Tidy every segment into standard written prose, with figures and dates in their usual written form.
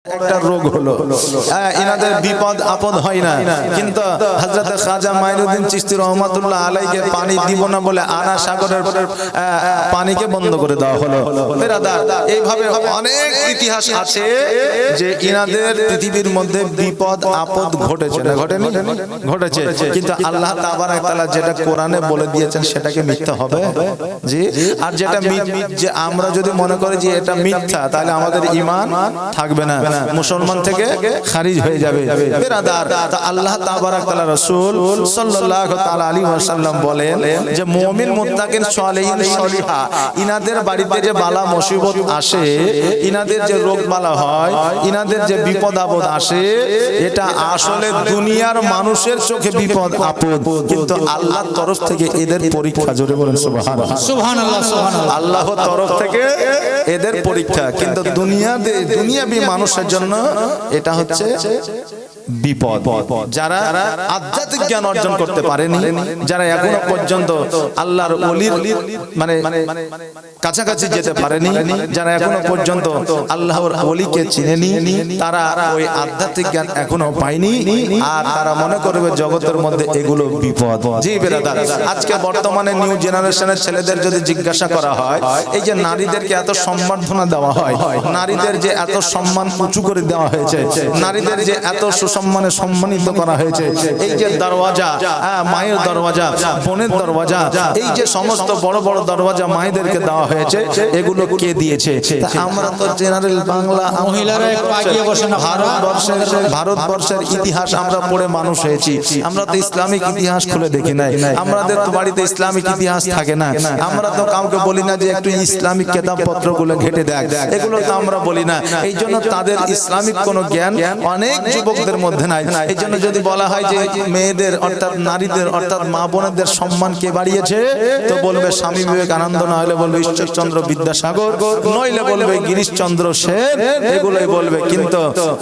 একটা রোগ হলো, ইনাদের বিপদ আপদ হয় না, কিন্তু হযরত খাজা মাইনুদ্দিন চিশতি রহমাতুল্লাহ আলাইহিকে পানি দিব না বলে আনা সাগরের পানিকে বন্ধ করে দেওয়া হলো। বেরাদার, এইভাবে অনেক ইতিহাস আছে যে ইনাদের পৃথিবীর মধ্যে বিপদ আপদ ঘটেছে, না ঘটেনি? ঘটেছে, কিন্তু আল্লাহ তাবারক তাআলা যেটা কোরআনে বলে দিয়েছেন সেটাকে মিথ্যা হবে? জি। আর যেটা যে আমরা যদি মনে করি যে এটা মিথ্যা, তাহলে আমাদের ঈমান থাকবে না, মুসলমান থেকে খারিজ হয়ে যাবে। বেরাদার, তা আল্লাহ তাবারক তাআলা রাসূল সাল্লাল্লাহু তাআলা আলাইহি ওয়াসাল্লাম বলেন যে মুমিন মুত্তাকিন সালিহিন সলিহা ইনাদের বাড়িতে যে বালা মুসিবত আসে, ইনাদের যে রোগ বালা হয়, ইনাদের যে বিপদ আপদ আসে, এটা আসলে দুনিয়ার মানুষের চোখে বিপদ আপদ, কিন্তু আল্লাহর তরফ থেকে এদের পরীক্ষা। জোরে বলেন সুবহানাল্লাহ। সুবহানাল্লাহ, সুবহানাল্লাহ। আল্লাহর তরফ থেকে এদের পরীক্ষা, কিন্তু দুনিয়াবি মানুষের জন্য এটা হচ্ছে বিপদ। যারা আধ্যাত্মিক জ্ঞান অর্জন করতে পারেনি, যারা এখনো পর্যন্ত আল্লাহর ওলির মানে কাছাকাছি যেতে পারেনি, যারা এখনো পর্যন্ত আল্লাহর ওলিকে চিনেনি, তারা ওই আধ্যাত্মিক জ্ঞান এখনো পায়নি, আর তারা মনে করবে জগতের মধ্যে এগুলো বিপদ। জি বেরাদার, আজকে বর্তমানে নিউ জেনারেশনের ছেলেদের যদি জিজ্ঞাসা করা হয়, এই যে নারীদেরকে এত সম্মাননা দেওয়া হয়, নারীদের যে এত সম্মান উঁচু করে দেওয়া হয়েছে, নারীদের যে এত সুসম্মানে সম্মানিত করা হয়েছে, এই যে দরওয়াজা, মায়ের দরওয়াজা, বোনের দরওয়াজা, এই যে সমস্ত বড় বড় দরওয়াজা মায়েদেরকে দেওয়া হয়েছে, এগুলো কে দিয়েছে? আমরা তো জেনারেল বাংলা মহিলারা এগিয়ে বসে না। ভারতবর্ষের ইতিহাস আমরা পড়ে মানুষ হয়েছি, আমরা তো ইসলামিক ইতিহাস খুলে দেখি নাই, আমাদের তো বাড়িতে ইসলামিক ইতিহাস থাকে না, আমরা তো কাউকে বলি না যে একটু ইসলামিক কিতাবপত্রগুলো ঘেটে দেখ, এগুলো তো আমরা বলি না। এই জন্য তাদের ইসলামিক কোনো জ্ঞান অনেক যুবকদের মধ্যে নাই। এই জন্য যদি বলা হয় যে মেয়েদের অর্থাৎ নারীদের অর্থাৎ মা বোনদের সম্মান কে বাড়িয়েছে, তো বলবে স্বামী বিবেকানন্দ, না হলে বলবে ঈশ্বরচন্দ্র বিদ্যাসাগর, নইলে বলবে গিরিশচন্দ্র সেন, এগুলোই বলবে। কিন্তু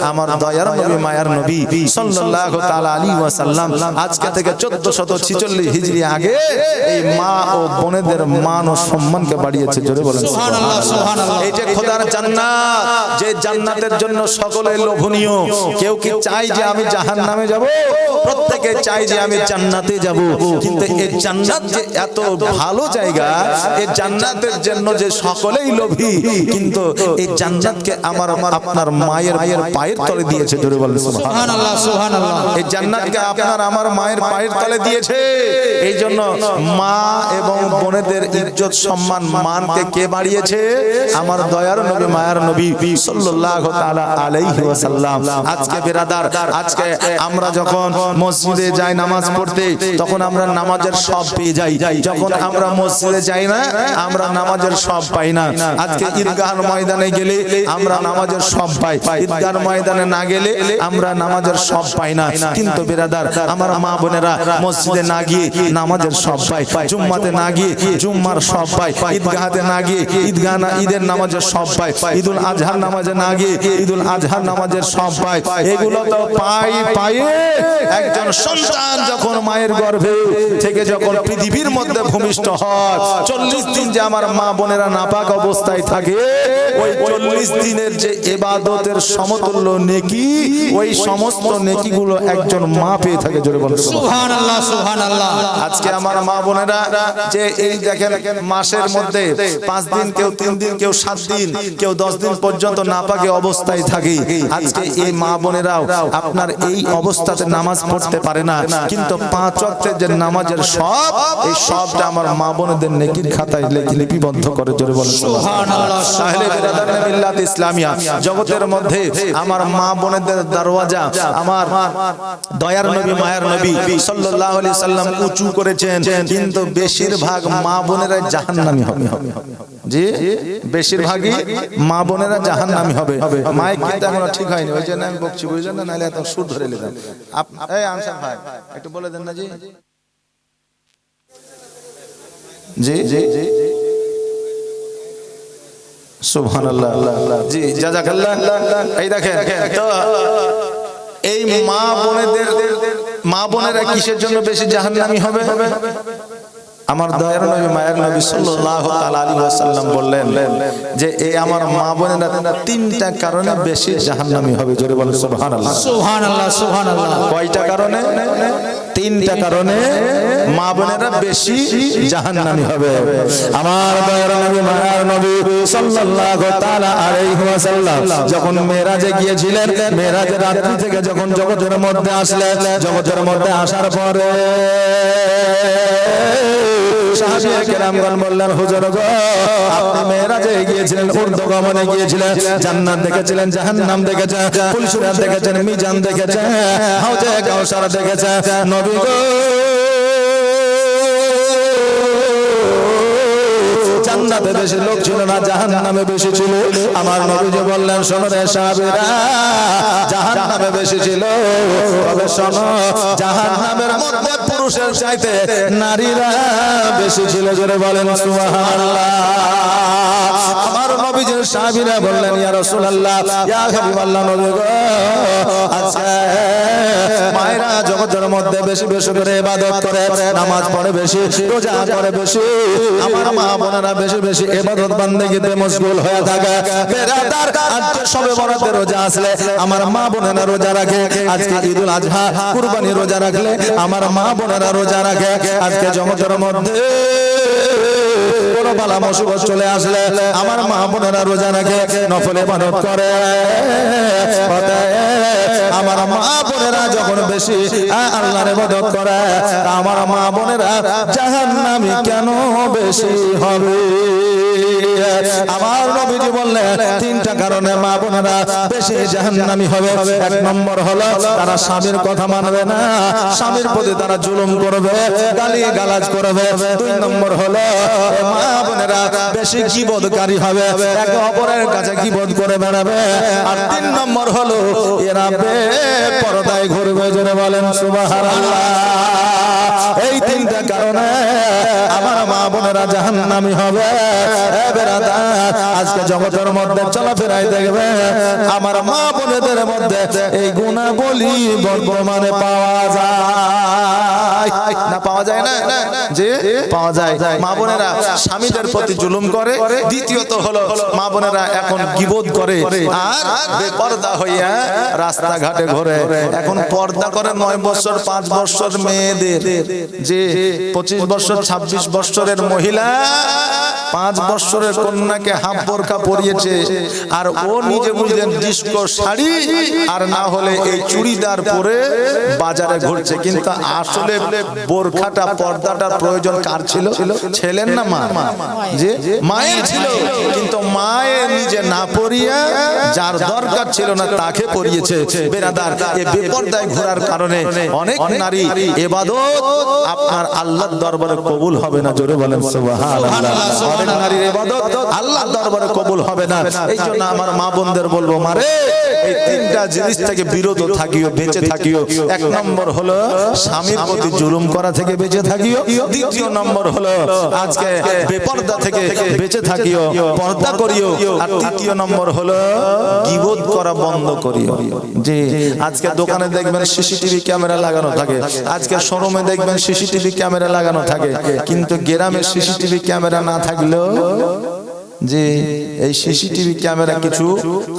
আমার দয়ার নবী মায়ার নবী সাল্লাল্লাহু তাআলা আলাইহি ওয়াসাল্লাম আজকে থেকে 1446 হিজরি আগে এই মা ও বোনেদের মান ও সম্মানকে বাড়িয়েছে। জোরে বলেন সুবহানাল্লাহ, সুবহানাল্লাহ। এই যে খোদার জান্নাত, যে জান্নাতের জন্য সকলে লোভনীয়, কেউ কি চাই যে আমি জাহান্নামে যাব? প্রত্যেকে চাই যে আমি জান্নাতে যাব, কিন্তু এই জান্নাত যে এত ভালো জায়গা, এই জান্নাতের জন্য যে সকলেই লোভী, কিন্তু এই জান্নাতকে আমার আপনার মায়ের পায়ের তলে দিয়েছে। জোরে বলেন সুবহানাল্লাহ, সুবহানাল্লাহ। এই জান্নাতকে আপনার আমার মায়ের পায়ের তলে দিয়েছে। এই জন্য মা এবং বোনেদের ইজ্জত সম্মান মানকে কে বাড়িয়েছে? আমার দয়ার নবী মায়ার নবী সাল্লাল্লাহু তাআলা আলাইহি ওয়াসাল্লাম। আজকে বেরাদার, আজকে আমরা যখন মসজিদে যাই নামাজ পড়তে, তখন আমরা নামাজের সব পেয়ে যাই, যখন আমরা মসজিদে যাই না আমরা নামাজের সব পাই না। আজকে ঈদগাহর ময়দানে গেলে আমরা নামাজের সব পাই, ঈদগাহর ময়দানে না গেলে আমরা নামাজের সব পাই না। কিন্তু বেরাদার, আমার মা বোনেরা মসজিদে না গিয়ে নামাজের সব পাই, জুম্মাতে না গিয়ে জুম্মার সব পাই, ঈদগাহতে না গিয়ে ঈদের নামাজের সব পাই, ঈদুল আজহার নামাজে না গিয়ে ঈদুল আজহার নামাজের সব পাই। এগুলো তো পায়ে একজন সন্তান যখন মায়ের গর্ভে থেকে যখন পৃথিবীর মধ্যে ভূমিষ্ঠ হয়, 40 দিন যে আমার মা বোনেরা নাপাক অবস্থায় থাকে, ওই 40 দিনের যে ইবাদতের সমতুল্য নেকি, ওই সমস্ত নেকিগুলো একজন মা পেয়ে থাকে। জোরে বলেন সুবহানাল্লাহ, সুবহানাল্লাহ। আজকে আমার মা বোনেরা যে এই দেখেন মাসের মধ্যে 5 দিন, কেউ 3 দিন, কেউ 7 দিন, কেউ 10 দিন পর্যন্ত নাপাকে অবস্থায় থাকে। আজকে এই মা বোনেরাও আপনার এই অবস্থাতে নামাজ পড়তে পারে না, কিন্তু 5 ওয়াক্তের যে নামাজের সব, এই সবটা আমার মা বোনেদের নেকির খাতায় লিপিবদ্ধ করে। জোরে বলেন সুবহানাল্লাহ। তাহলে বেরাদার মিল্লাত ইসলামিয়া জগতের মধ্যে আমার মা বোনেদের দরওয়াজা আমার দয়ার নবী মায়ার নবী সাল্লাল্লাহু আলাইহি সাল্লাম উঁচু করেছেন, কিন্তু বেশিরভাগ মা বোনেরা জাহান্নামী হবে। জি, বেশিরভাগই মা বোনেরা জাহান্নামী হবে। মাইক কিন্তু এখনো ঠিক হয়নি, ওই জন্য আমি বকছি, বুঝলেন না? নাহলে এত সুর ধরে নিতাম। এই আনসার ভাই একটু বলে দেন না। জি জি জি জি সুবহানাল্লাহ, জি জাযাকাল্লাহ। এই দেখেন তো এই মা বোনেরা কিসের জন্য বেশি জাহান্নামী হবে? আমার দয়ার নবী মায়ের নবী সাল্লাল্লাহু তাআলা আলাইহি ওয়াসাল্লাম বললেন যে এই আমার মা বোনেরা তিনটা কারণে বেশি জাহান্নামী হবে। জোরে বলেন সুবহানাল্লাহ। সুবহানাল্লাহ সুবহানাল্লাহ। কয়টা কারণে? তিনটা কারণে মা বোনেরা বেশি জাহান্নামী হবে। আমার দয়ার নবী মায়ের নবী সাল্লাল্লাহু তাআলা আলাইহি ওয়াসাল্লাম যখন মেরাজে গিয়েছিলেন, মেরাজের রাত্রি থেকে যখন জগতের মধ্যে আসলেন, জগতের মধ্যে আসার পরে সাহাবায়ে কেরামগণ বললেন, হুজুর গো আপনি মেরাজে গিয়েছিলেন, ঊর্ধ্বগমনে গিয়েছিলেন, জান্নাত দেখেছিলেন, জাহান্নাম দেখেছেন, ফুলসুরাত দেখেছেন, মিজান দেখেছেন, হাউজে কাউসার দেখেছেন, নবী গো জান্নাতে বেশি লোক ছিল না, জাহান্নামে বেশি ছিল। আমার নবীজি বললেন, শোনো রে সাহাবীরা, জাহান্নামে বেশি ছিল, তবে শোনো জাহান্নামের মধ্যে পুরুষের চাইতে নারীরা বেশি ছিল। জোরে বলেন সুবহানাল্লাহ। আমার নবীজির সাহাবীরা বললেন, ইয়া রাসূলুল্লাহ, ইয়া হাবিবাল্লাহ, নবী গো আচ্ছা মায়েরা জগতের মধ্যে বেশি বেশি করে ইবাদত করে, নামাজ পড়ে বেশি, রোজা করে বেশি, আমার মা বোনেরা বেশি বেশি ইবাদত বান্দেগিতে মশগুল হয়ে থাকে। বেরাদার আজকে শবে বরাতে রোজা আসলে আমার মা বোনেরা রোজা রাখে, আজকে ঈদুল আজহা কুরবানি রোজা রাখলে আমার মা বোনেরা রোজা রাখে। আজকে জগতের মধ্যে কোনো বালা মুসিবত চলে আসলে আমার মা বোনেরা রোজা রাখে, নফল ইবাদত করে। আমার মা বোনেরা যখন বেশি আল্লাহর ইবাদত করে, আমার মা বোনেরা জাহান্নামী কেন বেশি হবে? আমার নবীজি বললেন তিনটা কারণে মা বোনেরা বেশি জাহান্নামী হবে। এক নম্বর হলো তারা স্বামীর কথা মানবে না, স্বামীর প্রতি তারা জুলুম করবে, গালি গালাজ করবে। দুই নম্বর হলো মা বোনেরা বেশি গীবতকারী হবে, একে অপরের কাছে গীবত করে বেড়াবে। আর তিন নম্বর হলো এরা বেপরদায় ঘুরবে। জোরে বলেন সুবহানাল্লাহ। এই তিনটা কারণে আমার মা বোনেরা জাহান্নামী হবে। আজকে জগতের মধ্যে চলাফেরাই দেখবে আমার মা বোনেদের মধ্যে এই গুণাবলী বর্তমানে পাওয়া যায় না? পাওয়া যায় না? যে পাওয়া যায়। মা বোনেরা স্বামীদের প্রতি জুলুম করে। দ্বিতীয়ত হলো মা বোনেরা এখন গীবত করে আর বেপরদা হইয়া রাস্তাঘাটে ঘোরে। এখন পর্দা করে 9 বছর 5 বছর মেয়েদের, যে 25 বছর 26 বছরের মহিলা 5 বছরের কন্যাকে হাফ বোরকা পরিয়েছে, আর ও নিজে বুঝলেন ডিস্কো শাড়ি আর না হলে এই চুড়িদার পরে বাজারে ঘুরছে। কিন্তু আসলে বোরখাটা পর্দাটার প্রয়োজন কার ছিল? ছেলের না মা? যে মায়ের ছিল। কিন্তু মায়ের নিজে না পরিয়া যার দরকার ছিল না তাকে পরিয়েছে। বেরাদার এই বেপরদায় ঘোরার কারণে অনেক নারী ইবাদত আপনার আল্লাহর দরবারে কবুল হবে না। জোরে বলেন সুবহানাল্লাহ। অনেক নারীর ইবাদত আল্লাহর দরবারে কবুল হবে না। এই জন্য আমার মা বোনদের বলবো, মারে এই তিনটা জিনিস থেকে বিরত থাকিও, বেঁচে থাকিও। এক নম্বর হলো স্বামীর প্রতি জুলুম করা থেকে বেঁচে থাকিও। দ্বিতীয় নম্বর হলো আজকে বেপরদা থেকে বেঁচে থাকিও, পর্দা করিও। আর তৃতীয় নম্বর হলো গীবত করা বন্ধ করিও। যে আজকে দোকানে দেখবেন সিসিটিভি ক্যামেরা লাগানো থাকে, আজকে শোরুমে দেখবেন সিসিটিভি ক্যামেরা লাগানো থাকে, কিন্তু গ্রামে সিসিটিভি ক্যামেরা না থাকলেও যে এই সিসিটিভি ক্যামেরা কিছু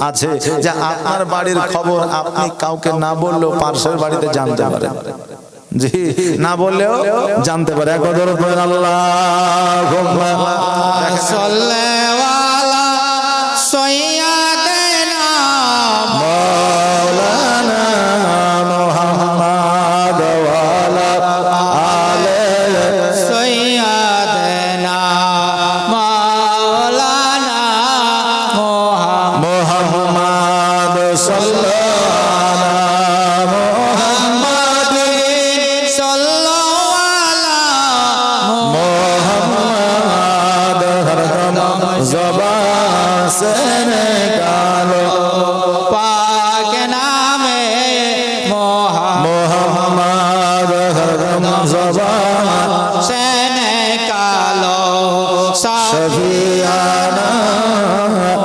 আছে যে আপনার বাড়ির খবর আপনি কাউকে না বললেও পাশের বাড়িতে জানতে পারেন। জি, না বললেও জানতে পারে। একবার আল্লাহুম্মা সাল্লি আলা